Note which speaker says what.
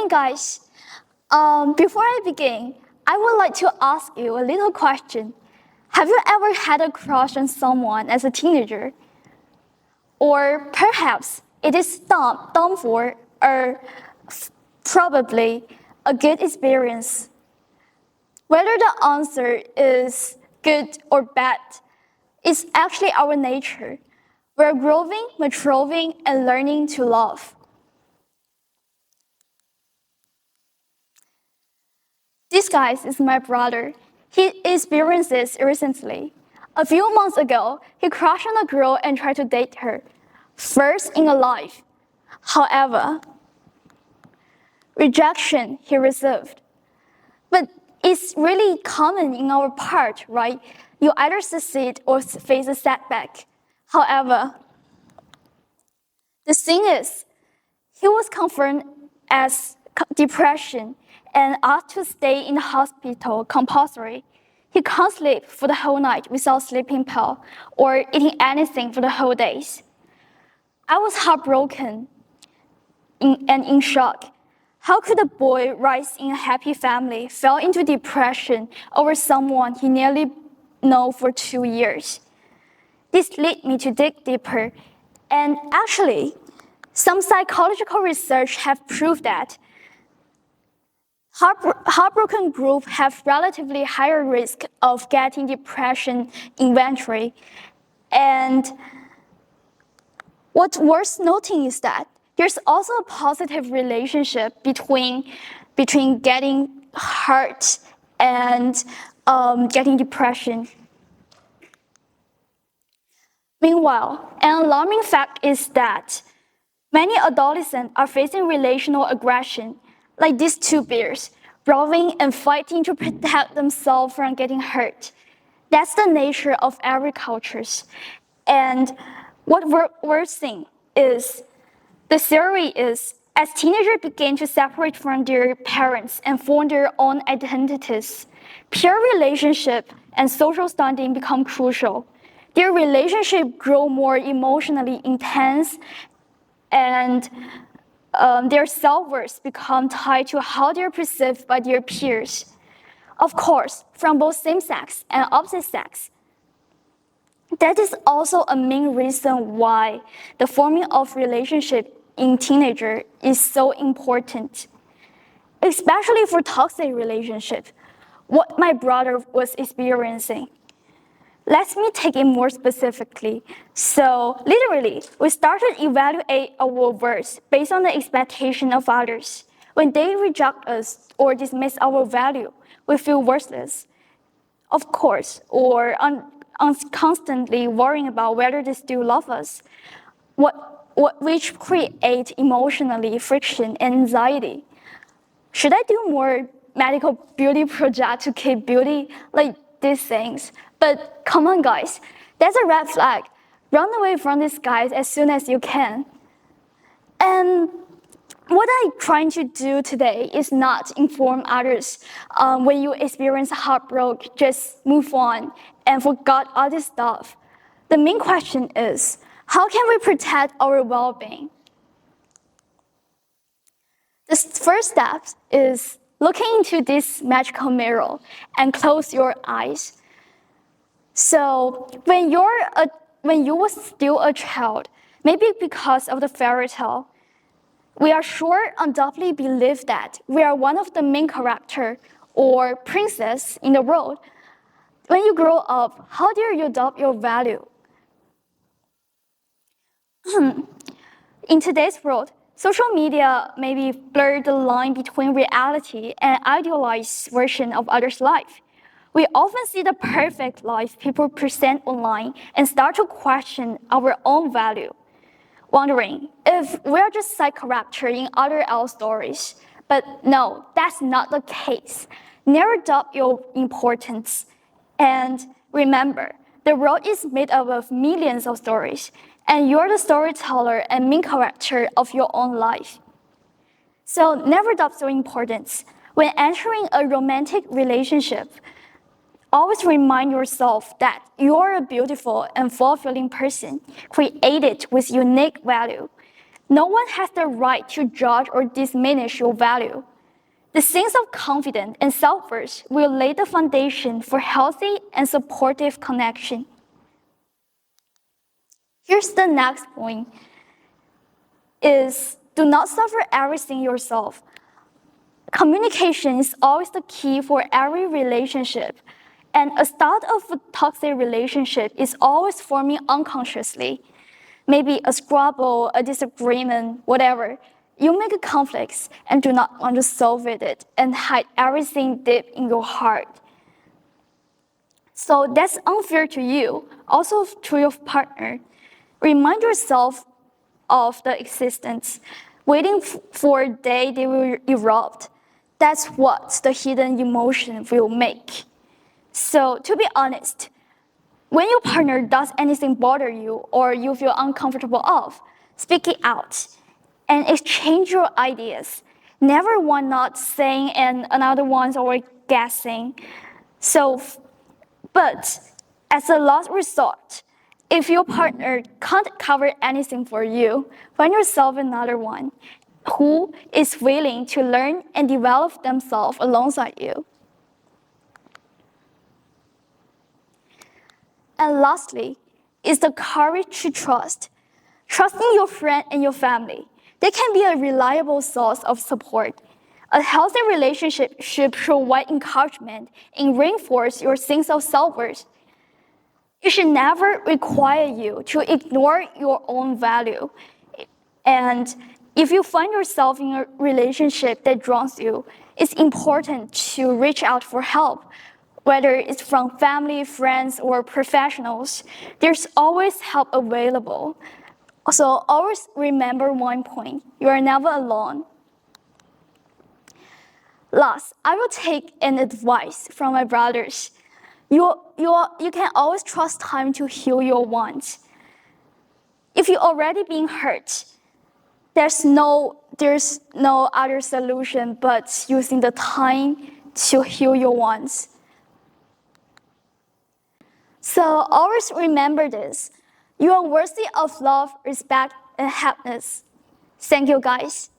Speaker 1: morning, guys. Before I begin, I would like to ask you a little question. Have you ever had a crush on someone as a teenager? Or perhaps it is dumb for, or probably a good experience. Whether the answer is good or bad, it's actually our nature. We're growing, maturing, and learning to love. This guy is my brother. He experienced this recently. A few months ago, he crushed on a girl and tried to date her. First in a life. However, rejection he received. But it's really common in our part, right? You either succeed or face a setback. However, the thing is, he was confirmed as depression and asked to stay in the hospital compulsory. He can't sleep for the whole night without sleeping pill or eating anything for the whole days. I was heartbroken and in shock. How could a boy raised in a happy family fall into depression over someone he nearly knew for 2 years? This led me to dig deeper, and actually, some psychological research have proved that heartbroken groups have relatively higher risk of getting depression eventually. And what's worth noting is that there's also a positive relationship between getting hurt and getting depression. Meanwhile, an alarming fact is that many adolescents are facing relational aggression, like these two bears, brawling and fighting to protect themselves from getting hurt. That's the nature of every culture. And what we're seeing is, the theory is, as teenagers begin to separate from their parents and form their own identities, peer relationship and social standing become crucial. Their relationship grow more emotionally intense, and their self-worth become tied to how they're perceived by their peers. Of course, from both same sex and opposite sex. That is also a main reason why the forming of relationship in teenager is so important, especially for toxic relationship, what my brother was experiencing. Let me take it more specifically. So literally, we started to evaluate our worth based on the expectation of others. When they reject us or dismiss our value, we feel worthless, of course, or constantly worrying about whether they still love us, which create emotionally friction and anxiety. Should I do more medical beauty project to keep beauty? Like these things. But come on, guys, that's a red flag. Run away from these guys as soon as you can. And what I'm trying to do today is not inform others when you experience heartbreak, just move on and forget all this stuff. The main question is, how can we protect our well-being? The first step is looking into this magical mirror and close your eyes. So when you were still a child, maybe because of the fairy tale, we are sure undoubtedly believe that we are one of the main character or princess in the world. When you grow up, how dare you adopt your value? In today's world, social media maybe blur the line between reality and idealized version of others' life. We often see the perfect life people present online and start to question our own value, wondering if we're just side character in other else stories. But no, that's not the case. Never doubt your importance. And remember, the world is made up of millions of stories, and you're the storyteller and main character of your own life. So never doubt your importance. When entering a romantic relationship, always remind yourself that you're a beautiful and fulfilling person, created with unique value. No one has the right to judge or diminish your value. The sense of confidence and self-worth will lay the foundation for healthy and supportive connection. Here's the next point, is do not suffer everything yourself. Communication is always the key for every relationship, and a start of a toxic relationship is always forming unconsciously. Maybe a squabble, a disagreement, whatever. You make conflicts and do not want to solve it and hide everything deep in your heart. So that's unfair to you, also to your partner. Remind yourself of the existence, waiting for a day they will erupt. That's what the hidden emotion will make. So to be honest, when your partner does anything bother you or you feel uncomfortable of, speak it out and exchange your ideas. Never one not saying and another one's always guessing. But as a last resort, if your partner can't cover anything for you, find yourself another one who is willing to learn and develop themselves alongside you. And lastly, is the courage to trust. Trusting your friend and your family. They can be a reliable source of support. A healthy relationship should provide encouragement and reinforce your sense of self-worth. It should never require you to ignore your own value. And if you find yourself in a relationship that draws you, it's important to reach out for help. Whether it's from family, friends, or professionals, there's always help available. So always remember one point, you are never alone. Last, I will take an advice from my brothers. You can always trust time to heal your wounds. If you're already being hurt, there's no other solution but using the time to heal your wounds. So always remember this. You are worthy of love, respect, and happiness. Thank you, guys.